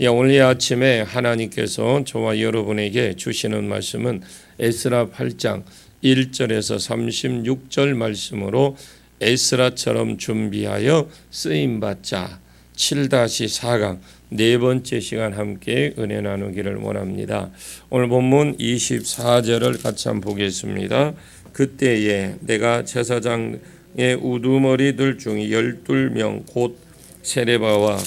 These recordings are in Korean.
오늘 이 아침에 하나님께서 저와 여러분에게 주시는 말씀은 에스라 8장 1절에서 36절 말씀으로 에스라처럼 준비하여 쓰임받자 7-4강 네 번째 시간 함께 은혜 나누기를 원합니다. 오늘 본문 24절을 같이 한번 보겠습니다. 그때에 내가 제사장의 우두머리들 중에 12명 곧 세레바와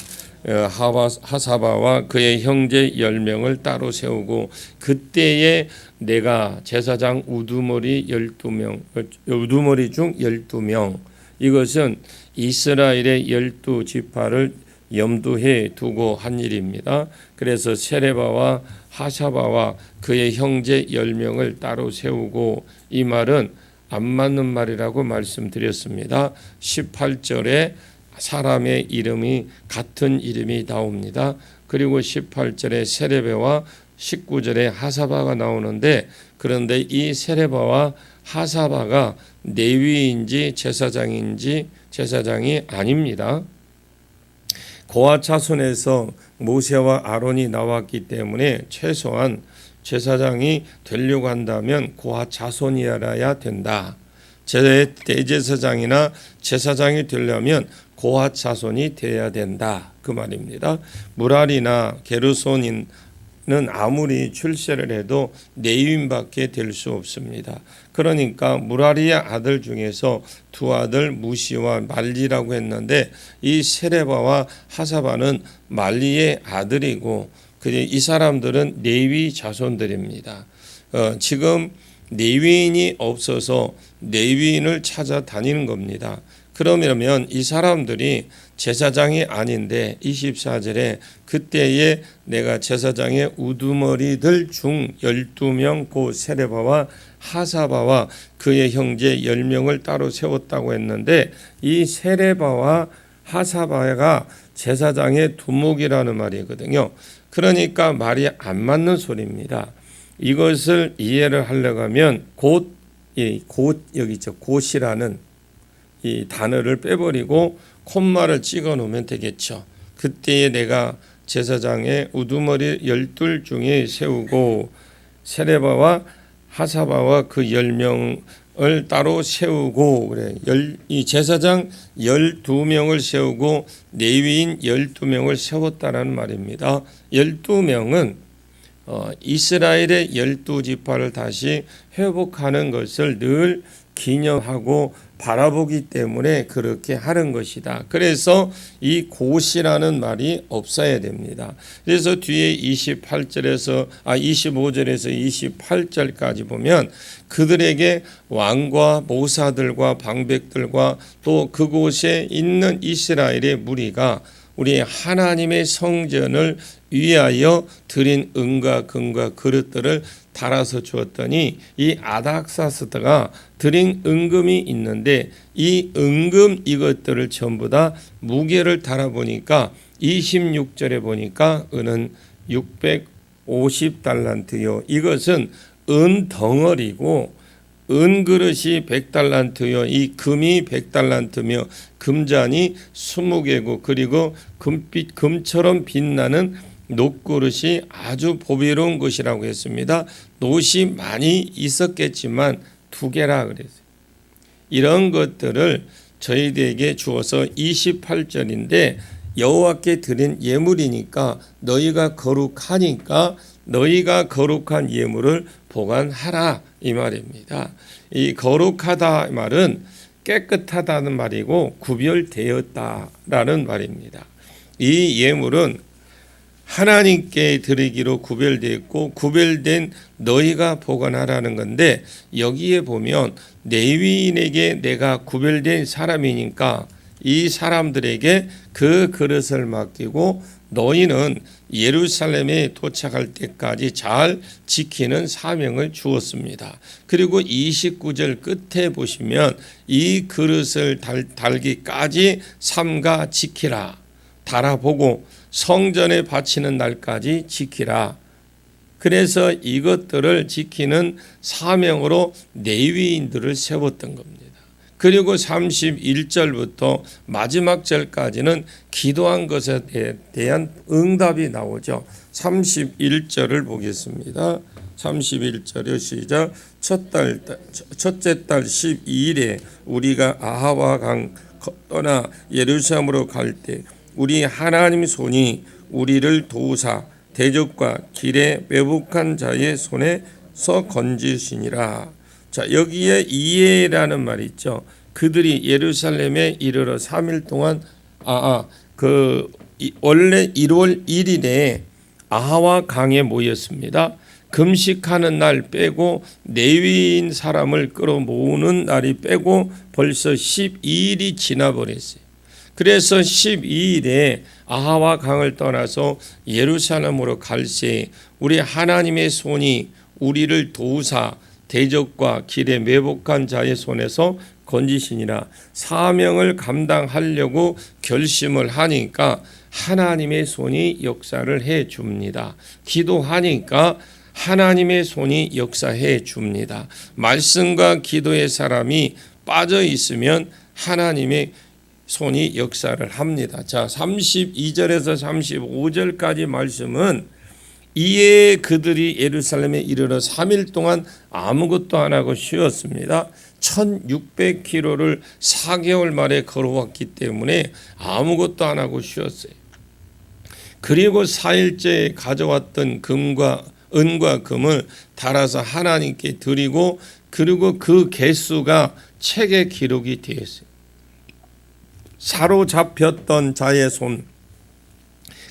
하사바와 그의 형제 10명을 따로 세우고 그때에 내가 제사장 우두머리 12명 우두머리 중 12명 이것은 이스라엘의 12지파를 염두해 두고 한 일입니다. 그래서 세레바와 하사바와 그의 형제 10명을 따로 세우고 이 말은 안 맞는 말이라고 말씀드렸습니다. 18절에 사람의 이름이 같은 이름이 나옵니다. 그리고 18절에 세레바와 19절에 하사바가 나오는데 그런데 이 세레바와 하사바가 레위인지 제사장이 아닙니다. 고아 자손에서 모세와 아론이 나왔기 때문에 최소한 제사장이 되려고 한다면 고아 자손이어야 된다. 대제사장이나 제사장이 되려면 고아 자손이 되어야 된다 그 말입니다. 무랄이나 게르손인은 아무리 출세를 해도 레위인밖에 될 수 없습니다. 그러니까 무랄이의 아들 중에서 두 아들 무시와 말리라고 했는데 이 세레바와 하사바는 말리의 아들이고 이 사람들은 레위 자손들입니다. 지금 레위인이 없어서 레위인을 찾아다니는 겁니다. 그러면 이 사람들이 제사장이 아닌데 24절에 그때에 내가 제사장의 우두머리들 중 12명 고 세레바와 하사바와 그의 형제 10명을 따로 세웠다고 했는데 이 세레바와 하사바가 제사장의 두목이라는 말이거든요. 그러니까 말이 안 맞는 소리입니다. 이것을 이해를 하려고 하면 여기 있죠. 곧이라는 이 단어를 빼버리고 콤마를 찍어 놓으면 되겠죠. 그때에 내가 제사장의 우두머리 12 중에 세우고 세레바와 하사바와 그 10명을 따로 세우고 그래. 이 제사장 12명을 세우고 레위인 12명을 세웠다라는 말입니다. 12명은 이스라엘의 12지파를 다시 회복하는 것을 늘 기념하고 바라보기 때문에 그렇게 하는 것이다. 그래서 이 곧이라는 말이 없어야 됩니다. 그래서 뒤에 25절에서 28절까지 보면 그들에게 왕과 모사들과 방백들과 또 그곳에 있는 이스라엘의 무리가 우리 하나님의 성전을 위하여 드린 은과 금과 그릇들을 달아서 주었더니 이 아닥사스다가 드린 은금이 있는데 이 은금 이것들을 전부 다 무게를 달아보니까 26절에 보니까 은은 650달란트요. 이것은 은 덩어리고 은 그릇이 100달란트요. 이 금이 100달란트며 금잔이 20개고 그리고 금처럼 빛나는 놋그릇이 아주 보배로운 것이라고 했습니다. 놋이 많이 있었겠지만 2개라 그랬어요. 이런 것들을 저희들에게 주어서 28절인데 여호와께 드린 예물이니까 너희가 거룩하니까 너희가 거룩한 예물을 보관하라 이 말입니다. 이 거룩하다 말은 깨끗하다는 말이고 구별되었다라는 말입니다. 이 예물은 하나님께 드리기로 구별되었고 구별된 너희가 보관하라는 건데 여기에 보면 레위인에게 내가 구별된 사람이니까 이 사람들에게 그 그릇을 맡기고 너희는 예루살렘에 도착할 때까지 잘 지키는 사명을 주었습니다. 그리고 29절 끝에 보시면 이 그릇을 달기까지 삼가 지키라. 달아보고 성전에 바치는 날까지 지키라. 그래서 이것들을 지키는 사명으로 레위인들을 세웠던 겁니다. 그리고 31절부터 마지막 절까지는 기도한 것에 대한 응답이 나오죠. 31절을 보겠습니다. 31절이요, 시작. 첫째 달 12일에 우리가 아하와 강 떠나 예루살렘으로 갈 때 우리 하나님 손이 우리를 도우사 대적과 길에 매복한 자의 손에서 건지시니라. 자, 여기에 이에라는 말이 있죠. 그들이 예루살렘에 이르러 3일 동안 원래 1월 1일에 아하와 강에 모였습니다. 금식하는 날 빼고 레위인 사람을 끌어모으는 날이 빼고 벌써 12일이 지나버렸어요. 그래서 12일에 아하와 강을 떠나서 예루살렘으로 갈새 우리 하나님의 손이 우리를 도우사 대적과 길에 매복한 자의 손에서 건지시니라. 사명을 감당하려고 결심을 하니까 하나님의 손이 역사를 해 줍니다. 기도하니까 하나님의 손이 역사해 줍니다. 말씀과 기도의 사람이 빠져 있으면 하나님의 손이 역사를 합니다. 자, 32절에서 35절까지 말씀은 이에 그들이 예루살렘에 이르러 3일 동안 아무것도 안 하고 쉬었습니다. 1600km를 4개월 만에 걸어왔기 때문에 아무것도 안 하고 쉬었어요. 그리고 4일째 가져왔던 은과 금을 달아서 하나님께 드리고, 그리고 그 개수가 책에 기록이 되어 있어요. 사로잡혔던 자의 손,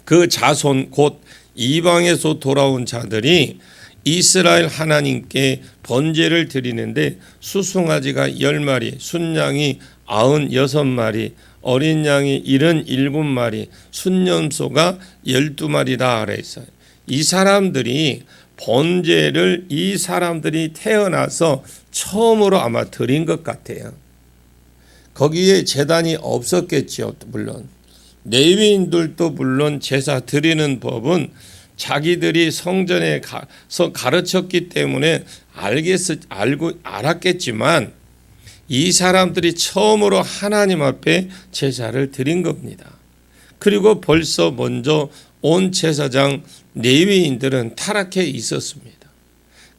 그 자손 곧 이방에서 돌아온 자들이 이스라엘 하나님께 번제를 드리는데 수송아지가 10마리, 순양이 96마리, 어린 양이 77마리, 순염소가 12마리라 그랬어요. 이 사람들이 번제를 이 사람들이 태어나서 처음으로 아마 드린 것 같아요. 거기에 제단이 없었겠지요. 물론 레위인들도 물론 제사 드리는 법은 자기들이 성전에 가서 가르쳤기 때문에 알았겠지만 이 사람들이 처음으로 하나님 앞에 제사를 드린 겁니다. 그리고 벌써 먼저 온 제사장 레위인들은 타락해 있었습니다.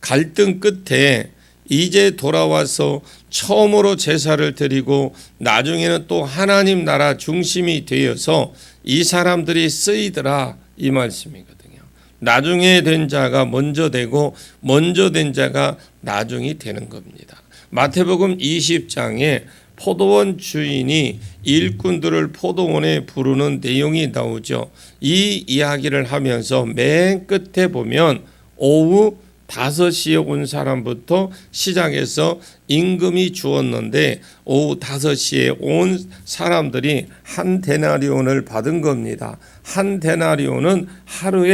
갈등 끝에 이제 돌아와서 처음으로 제사를 드리고 나중에는 또 하나님 나라 중심이 되어서 이 사람들이 쓰이더라, 이 말씀이거든요. 나중에 된 자가 먼저 되고 먼저 된 자가 나중이 되는 겁니다. 마태복음 20장에 포도원 주인이 일꾼들을 포도원에 부르는 내용이 나오죠. 이 이야기를 하면서 맨 끝에 보면 오후 5시에 온 사람부터 시작해서 임금이 주었는데 오후 5시에 온 사람들이 한 데나리온을 받은 겁니다. 한 데나리온은 하루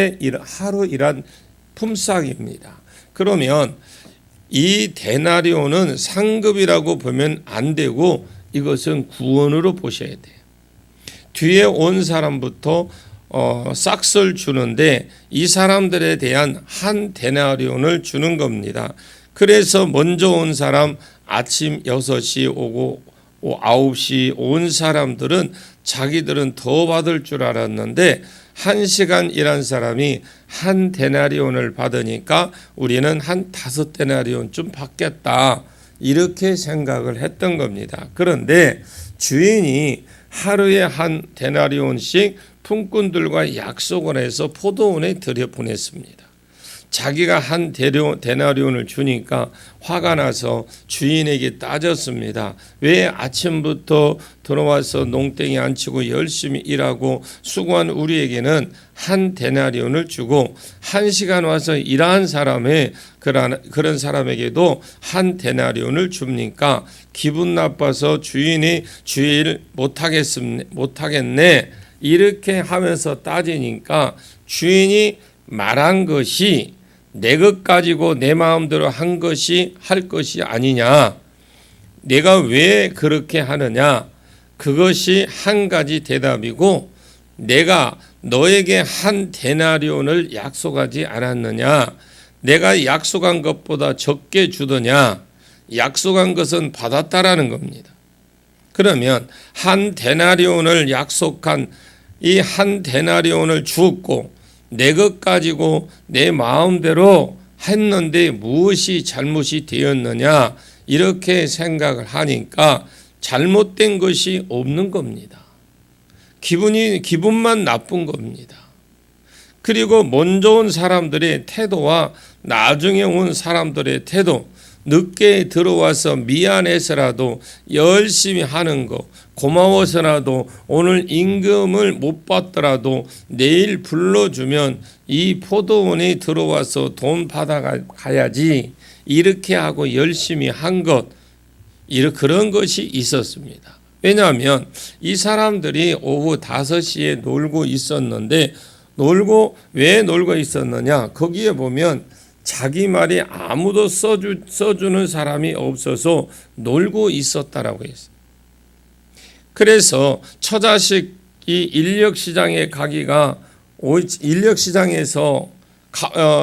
일한 품삯입니다. 그러면 이 데나리온은 상급이라고 보면 안 되고 이것은 구원으로 보셔야 돼요. 뒤에 온 사람부터 싹을 주는데 이 사람들에 대한 한 데나리온을 주는 겁니다. 그래서 먼저 온 사람 아침 6시 오고 9시 온 사람들은 자기들은 더 받을 줄 알았는데 1시간 일한 사람이 한 데나리온을 받으니까 우리는 한 5데나리온쯤 받겠다, 이렇게 생각을 했던 겁니다. 그런데 주인이 하루에 한 데나리온씩 품꾼들과 약속을 해서 포도원에 들여보냈습니다. 자기가 한 데나리온을 주니까 화가 나서 주인에게 따졌습니다. 왜 아침부터 들어와서 농땡이 안 치고 열심히 일하고 수고한 우리에게는 한 데나리온을 주고 1시간 와서 일한 사람의 그런 사람에게도 한 데나리온을 줍니까? 기분 나빠서 주인이 주일 못하겠네, 이렇게 하면서 따지니까 주인이 말한 것이 내 것 가지고 내 마음대로 할 것이 아니냐, 내가 왜 그렇게 하느냐, 그것이 한 가지 대답이고, 내가 너에게 한 데나리온을 약속하지 않았느냐, 내가 약속한 것보다 적게 주더냐, 약속한 것은 받았다라는 겁니다. 그러면 한 데나리온을 약속한 이 한 데나리온을 주었고 내 것 가지고 내 마음대로 했는데 무엇이 잘못이 되었느냐 이렇게 생각을 하니까 잘못된 것이 없는 겁니다. 기분만 나쁜 겁니다. 그리고 먼저 온 사람들의 태도와 나중에 온 사람들의 태도, 늦게 들어와서 미안해서라도 열심히 하는 거, 고마워서라도 오늘 임금을 못 받더라도 내일 불러주면 이 포도원에 들어와서 돈 받아가야지 이렇게 하고 열심히 한 것, 그런 것이 있었습니다. 왜냐하면 이 사람들이 오후 5시에 놀고 있었는데 왜 놀고 있었느냐? 거기에 보면 자기 말이 아무도 써주는 사람이 없어서 놀고 있었다라고 했어요. 그래서 처자식이 인력시장에 가기가 인력시장에서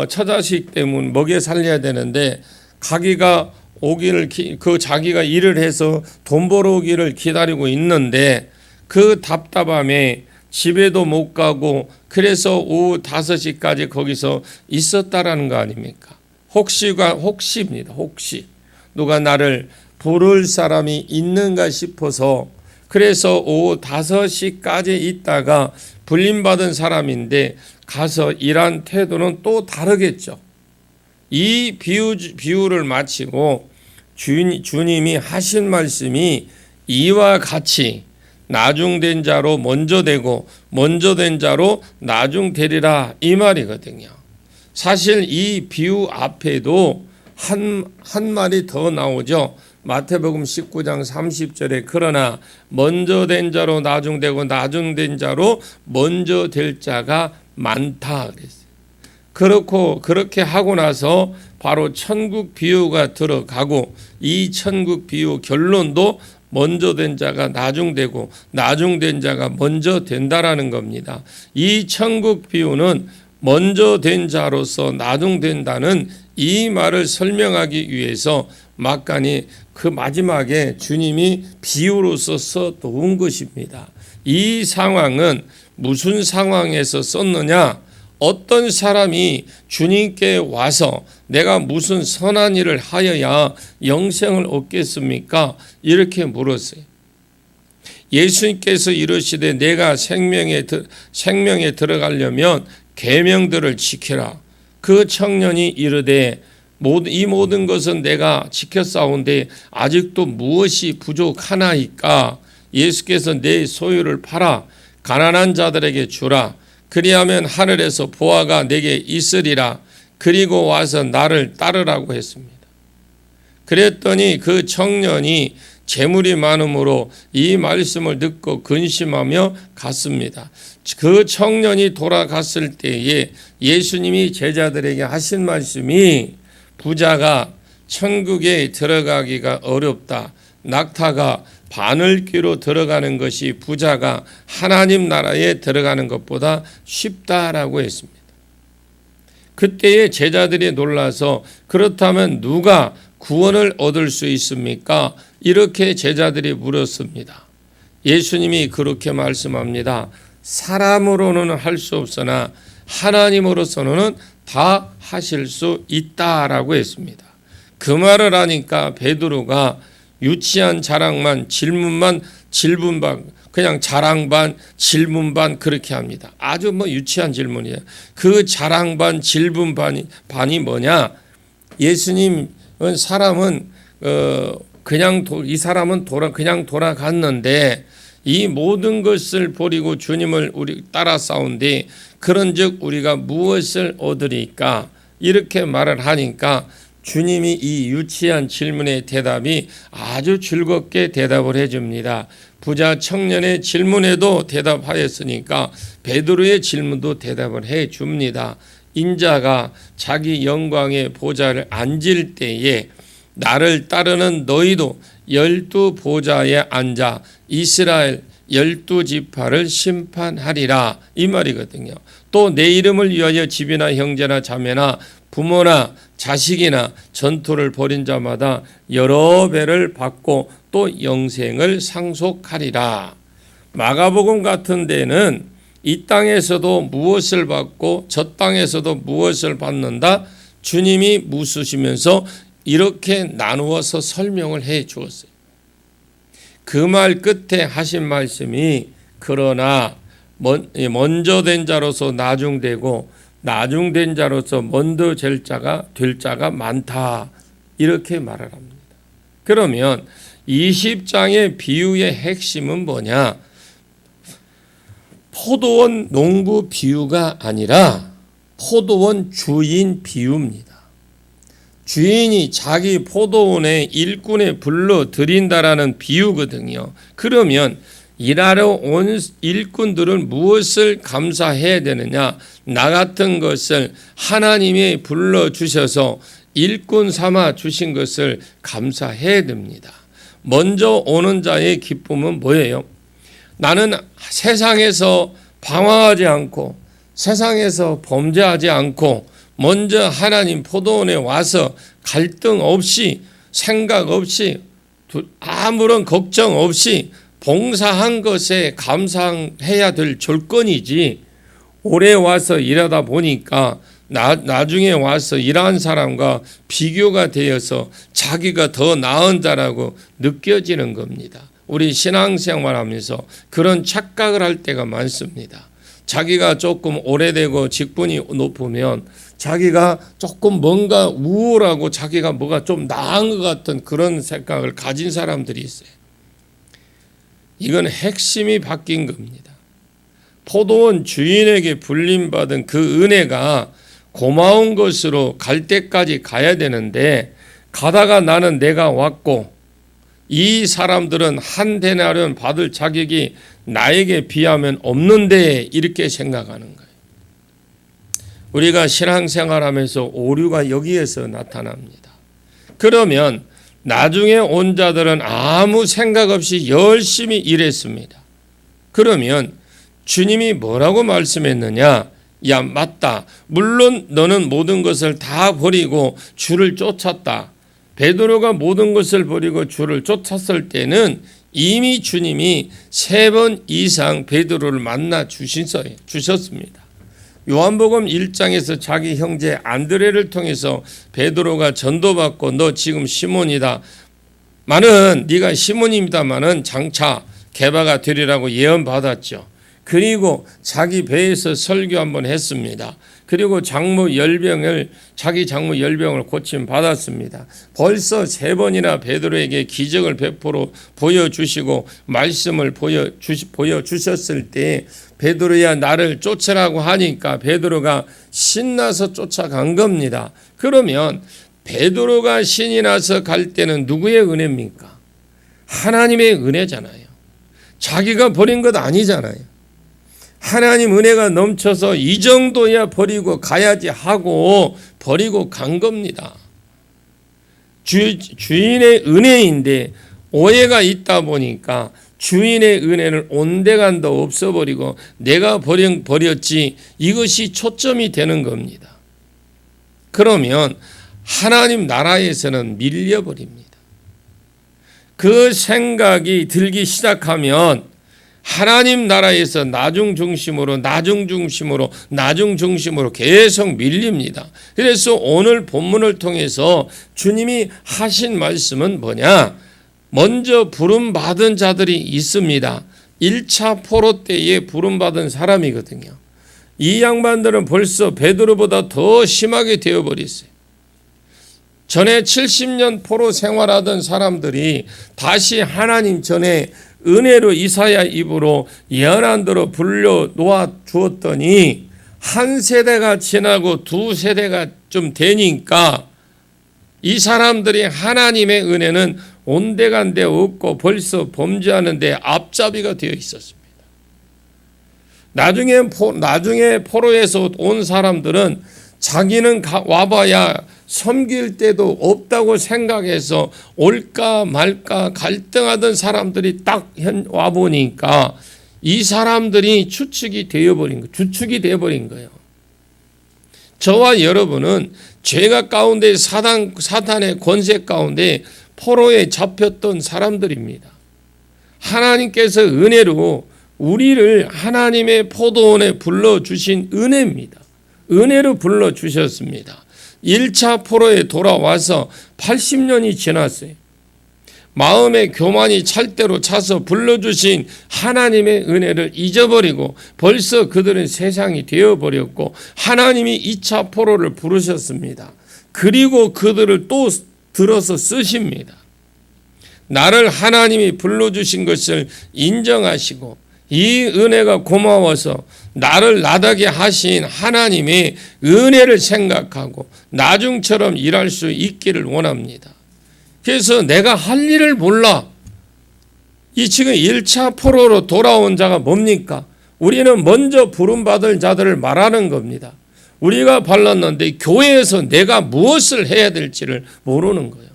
처자식 때문에 먹여 살려야 되는데 가기가 오기를 자기가 일을 해서 돈 벌어오기를 기다리고 있는데 그 답답함에 집에도 못 가고 그래서 오후 5시까지 거기서 있었다라는 거 아닙니까? 혹시입니다. 혹시 누가 나를 부를 사람이 있는가 싶어서 그래서 오후 5시까지 있다가 불림받은 사람인데 가서 일한 태도는 또 다르겠죠. 이 비유를 마치고 주님이 하신 말씀이 이와 같이 나중된 자로 먼저 되고 먼저 된 자로 나중되리라 이 말이거든요. 사실 이 비유 앞에도 한 말이 더 나오죠. 마태복음 19장 30절에 그러나 먼저 된 자로 나중되고 나중된 자로 먼저 될 자가 많다 그랬어요. 그렇게 하고 나서 바로 천국 비유가 들어가고 이 천국 비유 결론도 먼저 된 자가 나중되고 나중된 자가 먼저 된다라는 겁니다. 이 천국 비유는 먼저 된 자로서 나중된다는 이 말을 설명하기 위해서 막간이 그 마지막에 주님이 비유로서 써놓은 것입니다. 이 상황은 무슨 상황에서 썼느냐? 어떤 사람이 주님께 와서 내가 무슨 선한 일을 하여야 영생을 얻겠습니까? 이렇게 물었어요. 예수님께서 이르시되 내가 생명에 들어가려면 계명들을 지키라. 그 청년이 이르되 이 모든 것은 내가 지켰사온데 아직도 무엇이 부족하나이까? 예수께서 내 소유를 팔아 가난한 자들에게 주라. 그리하면 하늘에서 보화가 내게 있으리라. 그리고 와서 나를 따르라고 했습니다. 그랬더니 그 청년이 재물이 많으므로 이 말씀을 듣고 근심하며 갔습니다. 그 청년이 돌아갔을 때에 예수님이 제자들에게 하신 말씀이 부자가 천국에 들어가기가 어렵다. 낙타가 바늘귀로 들어가는 것이 부자가 하나님 나라에 들어가는 것보다 쉽다라고 했습니다. 그때의 제자들이 놀라서 그렇다면 누가 구원을 얻을 수 있습니까? 이렇게 제자들이 물었습니다. 예수님이 그렇게 말씀합니다. 사람으로는 할 수 없으나 하나님으로서는 다 하실 수 있다라고 했습니다. 그 말을 하니까 베드로가 유치한 자랑만 질문반 그냥 자랑 반 질문 반 그렇게 합니다. 아주 유치한 질문이에요. 그 자랑 반 질문 반이 뭐냐? 예수님은 사람은 이 사람은 그냥 돌아갔는데 이 모든 것을 버리고 주님을 우리 따라 싸운데 그런즉 우리가 무엇을 얻으리까? 이렇게 말을 하니까 주님이 이 유치한 질문의 대답이 아주 즐겁게 대답을 해줍니다. 부자 청년의 질문에도 대답하였으니까 베드로의 질문도 대답을 해줍니다. 인자가 자기 영광의 보좌를 앉을 때에 나를 따르는 너희도 12보좌에 앉아 이스라엘 12지파를 심판하리라 이 말이거든요. 또 내 이름을 위하여 집이나 형제나 자매나 부모나 자식이나 전투를 벌인 자마다 여러 배를 받고 또 또 영생을 상속하리라. 마가복음 같은 데는 이 땅에서도 무엇을 받고 저 땅에서도 무엇을 받는다 주님이 묻으시면서 이렇게 나누어서 설명을 해 주었어요. 그 말 끝에 하신 말씀이 그러나 먼저 된 자로서 나중되고 나중된 자로서 먼저 될 자가 많다 이렇게 말을 합니다. 그러면 20장의 비유의 핵심은 뭐냐? 포도원 농부 비유가 아니라 포도원 주인 비유입니다. 주인이 자기 포도원에 일꾼에 불러들인다라는 비유거든요. 그러면 일하러 온 일꾼들은 무엇을 감사해야 되느냐? 나 같은 것을 하나님이 불러주셔서 일꾼 삼아 주신 것을 감사해야 됩니다. 먼저 오는 자의 기쁨은 뭐예요? 나는 세상에서 방황하지 않고 세상에서 범죄하지 않고 먼저 하나님 포도원에 와서 갈등 없이 생각 없이 아무런 걱정 없이 봉사한 것에 감사해야 될 조건이지 오래 와서 일하다 보니까 나중에 와서 일한 사람과 비교가 되어서 자기가 더 나은 자라고 느껴지는 겁니다. 우리 신앙생활하면서 그런 착각을 할 때가 많습니다. 자기가 조금 오래되고 직분이 높으면 자기가 조금 뭔가 우월하고 자기가 뭐가 좀 나은 것 같은 그런 생각을 가진 사람들이 있어요. 이건 핵심이 바뀐 겁니다. 포도원 주인에게 불림받은 그 은혜가 고마운 것으로 갈 때까지 가야 되는데 가다가 나는 내가 왔고 이 사람들은 한 데나리온 받을 자격이 나에게 비하면 없는데 이렇게 생각하는 거예요. 우리가 신앙생활하면서 오류가 여기에서 나타납니다. 그러면 나중에 온 자들은 아무 생각 없이 열심히 일했습니다. 그러면 주님이 뭐라고 말씀했느냐? 야, 맞다. 물론 너는 모든 것을 다 버리고 주를 쫓았다. 베드로가 모든 것을 버리고 주를 쫓았을 때는 이미 주님이 3번 이상 베드로를 만나 주셨습니다. 요한복음 1장에서 자기 형제 안드레를 통해서 베드로가 전도받고 너 지금 시몬이다. 네가 시몬입니다마는 장차 게바가 되리라고 예언받았죠. 그리고 자기 배에서 설교 한번 했습니다. 그리고 자기 장모 열병을 고침 받았습니다. 벌써 3번이나 베드로에게 기적을 베풀어 보여주시고 말씀을 보여주셨을 때 베드로야 나를 쫓으라고 하니까 베드로가 신나서 쫓아간 겁니다. 그러면 베드로가 신이 나서 갈 때는 누구의 은혜입니까? 하나님의 은혜잖아요. 자기가 버린 것 아니잖아요. 하나님 은혜가 넘쳐서 이 정도야 버리고 가야지 하고 버리고 간 겁니다. 주인의 은혜인데 오해가 있다 보니까 주인의 은혜를 온데간도 없어버리고 내가 버렸지 이것이 초점이 되는 겁니다. 그러면 하나님 나라에서는 밀려버립니다. 그 생각이 들기 시작하면 하나님 나라에서 나중 중심으로 계속 밀립니다. 그래서 오늘 본문을 통해서 주님이 하신 말씀은 뭐냐? 먼저 부름받은 자들이 있습니다. 1차 포로 때에 부름받은 사람이거든요. 이 양반들은 벌써 베드로보다 더 심하게 되어버렸어요. 전에 70년 포로 생활하던 사람들이 다시 하나님 전에 은혜로 이사야 입으로 예언한 대로 불려 놓아 주었더니 한 세대가 지나고 2세대가 좀 되니까 이 사람들이 하나님의 은혜는 온데간데 없고 벌써 범죄하는데 앞잡이가 되어 있었습니다. 나중에 포로에서 온 사람들은 자기는 와봐야 섬길 때도 없다고 생각해서 올까 말까 갈등하던 사람들이 딱 와보니까 이 사람들이 주축이 되어버린 거예요. 저와 여러분은 죄가 가운데 사단의 권세 가운데 포로에 잡혔던 사람들입니다. 하나님께서 은혜로 우리를 하나님의 포도원에 불러주신 은혜입니다. 은혜로 불러주셨습니다. 1차 포로에 돌아와서 80년이 지났어요. 마음의 교만이 찰 대로 차서 불러주신 하나님의 은혜를 잊어버리고 벌써 그들은 세상이 되어버렸고 하나님이 2차 포로를 부르셨습니다. 그리고 그들을 또 들어서 쓰십니다. 나를 하나님이 불러주신 것을 인정하시고 이 은혜가 고마워서 나를 나다게 하신 하나님의 은혜를 생각하고 나중처럼 일할 수 있기를 원합니다. 그래서 내가 할 일을 몰라. 이 지금 1차 포로로 돌아온 자가 뭡니까? 우리는 먼저 부름받을 자들을 말하는 겁니다. 우리가 발랐는데 교회에서 내가 무엇을 해야 될지를 모르는 거예요.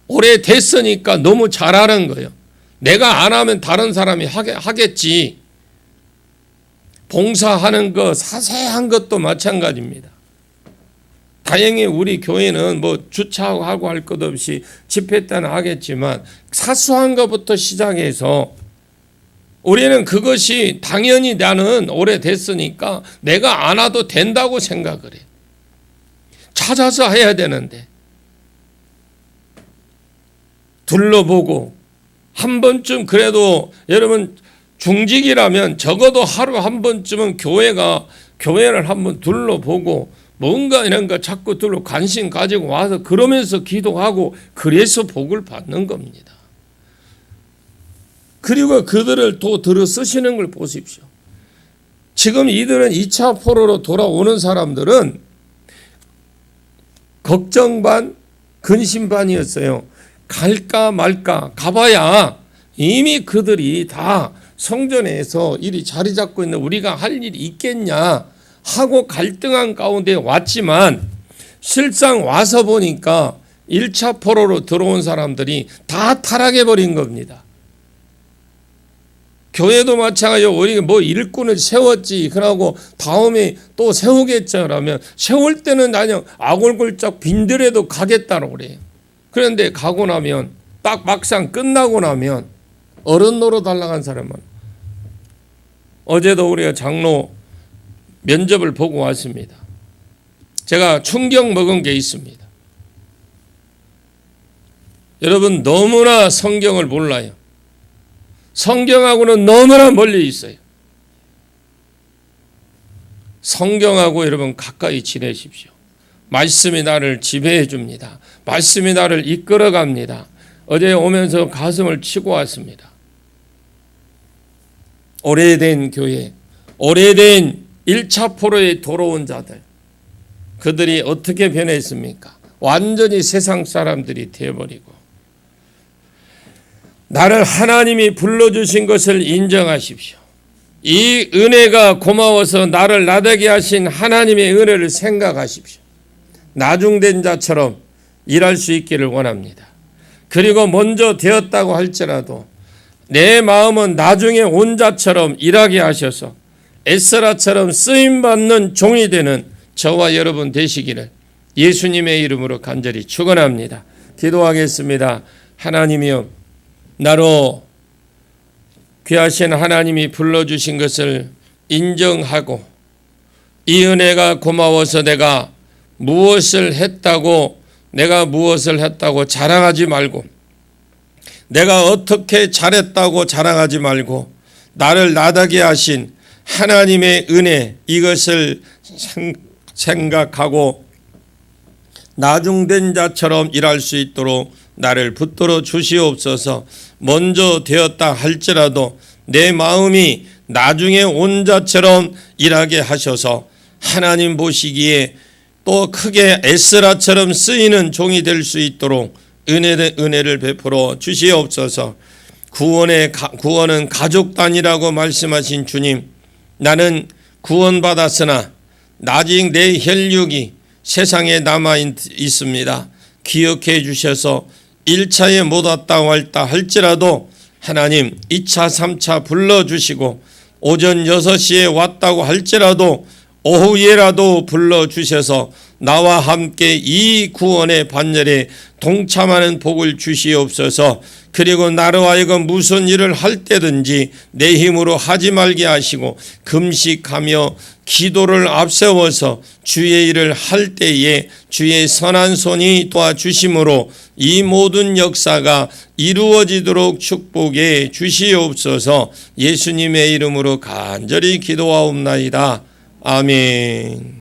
오래됐으니까 너무 잘하는 거예요. 내가 안 하면 다른 사람이 하겠지. 봉사하는 거 사세한 것도 마찬가지입니다. 다행히 우리 교회는 뭐 주차하고 할 것 없이 집회 때는 하겠지만 사소한 것부터 시작해서 우리는 그것이 당연히 나는 오래됐으니까 내가 안 와도 된다고 생각을 해. 찾아서 해야 되는데 둘러보고 한 번쯤 그래도 여러분 중직이라면 적어도 하루 한 번쯤은 교회를 한번 둘러보고 뭔가 이런 거 자꾸 관심 가지고 와서 그러면서 기도하고 그래서 복을 받는 겁니다. 그리고 그들을 또 들어 쓰시는 걸 보십시오. 지금 이들은 2차 포로로 돌아오는 사람들은 걱정 반 근심 반이었어요. 갈까 말까 가봐야 이미 그들이 다 성전에서 일이 자리 잡고 있는 우리가 할 일이 있겠냐 하고 갈등한 가운데 왔지만 실상 와서 보니까 1차 포로로 들어온 사람들이 다 타락해버린 겁니다. 교회도 마찬가지로 우리가 뭐 일꾼을 세웠지 그러고 다음에 또 세우겠죠 그러면 세울 때는 그냥 아골골짝 빈들에도 가겠다고 그래요. 그런데 가고 나면 딱 막상 끝나고 나면 어른 노릇 달라간 사람은 어제도 우리가 장로 면접을 보고 왔습니다. 제가 충격 먹은 게 있습니다. 여러분 너무나 성경을 몰라요. 성경하고는 너무나 멀리 있어요. 성경하고 여러분 가까이 지내십시오. 말씀이 나를 지배해 줍니다. 말씀이 나를 이끌어 갑니다. 어제 오면서 가슴을 치고 왔습니다. 오래된 교회, 오래된 1차 포로에 돌아온 자들, 그들이 어떻게 변했습니까? 완전히 세상 사람들이 되어버리고 나를 하나님이 불러주신 것을 인정하십시오. 이 은혜가 고마워서 나를 나되게 하신 하나님의 은혜를 생각하십시오. 나중된 자처럼 일할 수 있기를 원합니다. 그리고 먼저 되었다고 할지라도 내 마음은 나중에 온 자처럼 일하게 하셔서 에스라처럼 쓰임받는 종이 되는 저와 여러분 되시기를 예수님의 이름으로 간절히 축원합니다. 기도하겠습니다. 하나님이여, 나로 귀하신 하나님이 불러주신 것을 인정하고 이 은혜가 고마워서 내가 무엇을 했다고 자랑하지 말고 내가 어떻게 잘했다고 자랑하지 말고 나를 나다게 하신 하나님의 은혜 이것을 생각하고 나중된 자처럼 일할 수 있도록 나를 붙들어 주시옵소서. 먼저 되었다 할지라도 내 마음이 나중에 온 자처럼 일하게 하셔서 하나님 보시기에 또 크게 에스라처럼 쓰이는 종이 될 수 있도록 은혜를 베풀어 주시옵소서. 구원은 가족 단위라고 말씀하신 주님, 나는 구원받았으나 아직 내 혈육이 세상에 남아 있습니다. 기억해 주셔서 1차에 못 왔다 할지라도 하나님 2차 3차 불러주시고 오전 6시에 왔다고 할지라도 오후에라도 불러주셔서 나와 함께 이 구원의 반열에 동참하는 복을 주시옵소서. 그리고 나로 하여금 무슨 일을 할 때든지 내 힘으로 하지 말게 하시고 금식하며 기도를 앞세워서 주의 일을 할 때에 주의 선한 손이 도와주심으로 이 모든 역사가 이루어지도록 축복해 주시옵소서. 예수님의 이름으로 간절히 기도하옵나이다. 아멘.